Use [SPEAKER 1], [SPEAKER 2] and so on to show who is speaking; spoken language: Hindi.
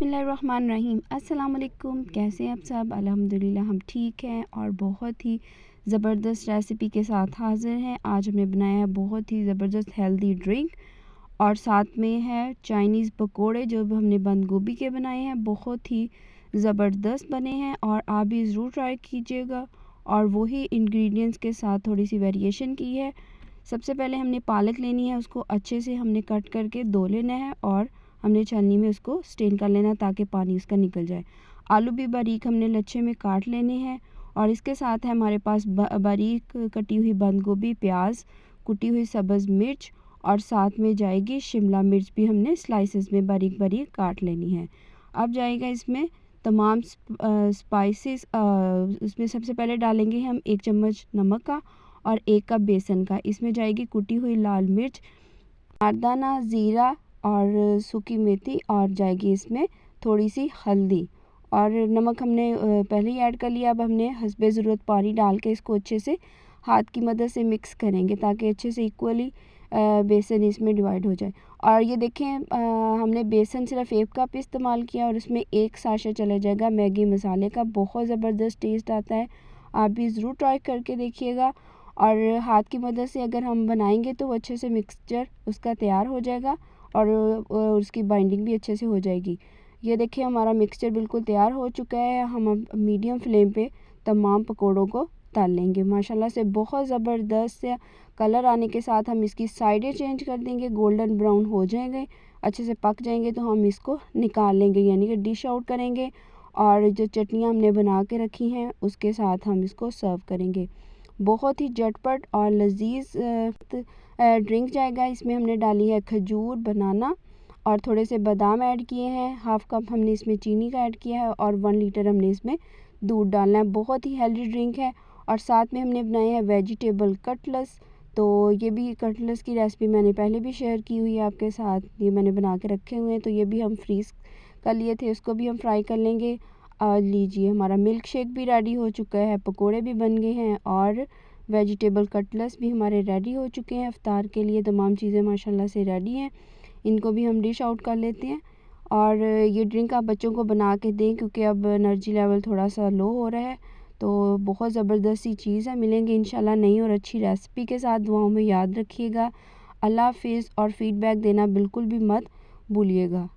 [SPEAKER 1] बिस्मिल्लाहिर्रहमानिर्रहीम। अस्सलाम वालेकुम। कैसे हैं आप सब? अल्हम्दुलिल्लाह हम ठीक हैं और बहुत ही ज़बरदस्त रेसिपी के साथ हाज़िर हैं। आज हमने बनाया है बहुत ही ज़बरदस्त हेल्दी ड्रिंक और साथ में है चाइनीज़ पकोड़े जो हमने बंद गोभी के बनाए हैं। बहुत ही ज़बरदस्त बने हैं और आप भी ज़रूर ट्राई कीजिएगा। और वही इंग्रेडिएंट्स के साथ थोड़ी सी वेरिएशन की है। सबसे पहले हमने पालक लेनी है, उसको अच्छे से हमने कट करके धो लेना है और हमने छन्नी में उसको स्टेन कर लेना ताकि पानी उसका निकल जाए। आलू भी बारीक हमने लच्छे में काट लेने हैं और इसके साथ है हमारे पास बारीक कटी हुई बंद गोभी, प्याज, कुटी हुई सब्ज़ मिर्च और साथ में जाएगी शिमला मिर्च भी हमने स्लाइसेस में बारीक बारीक काट लेनी है। अब जाएगा इसमें तमाम स्पाइसेस। उसमें सबसे पहले डालेंगे हम 1 चम्मच नमक का और 1 कप बेसन का। इसमें जाएगी कुटी हुई लाल मिर्च, अनारदाना, ज़ीरा और सूखी मेथी और जाएगी इसमें थोड़ी सी हल्दी और नमक हमने पहले ही ऐड कर लिया। अब हमने हस्बे ज़रूरत पानी डाल के इसको अच्छे से हाथ की मदद से मिक्स करेंगे ताकि अच्छे से इक्वली बेसन इसमें डिवाइड हो जाए। और ये देखें हमने बेसन सिर्फ 1 कप इस्तेमाल किया और उसमें 1 साशे चला जाएगा मैगी मसाले का। बहुत ज़बरदस्त टेस्ट आता है, आप भी ज़रूर ट्राई करके देखिएगा। और हाथ की मदद से अगर हम बनाएंगे तो वो अच्छे से मिक्सचर उसका तैयार हो जाएगा और उसकी बाइंडिंग भी अच्छे से हो जाएगी। ये देखिए हमारा मिक्सचर बिल्कुल तैयार हो चुका है। हम अब मीडियम फ्लेम पे तमाम पकोड़ों को तल लेंगे। माशाल्लाह से बहुत ज़बरदस्त कलर आने के साथ हम इसकी साइडें चेंज कर देंगे, गोल्डन ब्राउन हो जाएंगे, अच्छे से पक जाएंगे तो हम इसको निकाल लेंगे यानी कि डिश आउट करेंगे और जो चटनियाँ हमने बना के रखी हैं उसके साथ हम इसको सर्व करेंगे। बहुत ही झटपट और लजीज ड्रिंक जाएगा। इसमें हमने डाली है खजूर, बनाना और थोड़े से बादाम ऐड किए हैं। हाफ़ कप हमने इसमें चीनी का ऐड किया है और 1 लीटर हमने इसमें दूध डालना है। बहुत ही हेल्दी ड्रिंक है। और साथ में हमने बनाए हैं वेजिटेबल कटलेट्स। तो ये भी कटलेट्स की रेसिपी मैंने पहले भी शेयर की हुई है आपके साथ, ये मैंने बना के रखे हुए हैं। तो ये भी हम फ्रीज़ कर लिए थे, उसको भी हम फ्राई कर लेंगे। लीजिए हमारा मिल्क शेक भी रेडी हो चुका है, पकोड़े भी बन गए हैं और वेजिटेबल कटलेट्स भी हमारे रेडी हो चुके हैं। इफ्तार के लिए तमाम चीज़ें माशाल्लाह से रेडी हैं। इनको भी हम डिश आउट कर लेते हैं। और ये ड्रिंक आप बच्चों को बना के दें क्योंकि अब एनर्जी लेवल थोड़ा सा लो हो रहा है। तो बहुत ज़बरदस्त सी चीज़ है। मिलेंगे इंशाल्लाह नई और अच्छी रेसिपी के साथ। दुआओं में याद रखिएगा। अल्लाह हाफ़िज़ और फ़ीडबैक देना बिल्कुल भी मत भूलिएगा।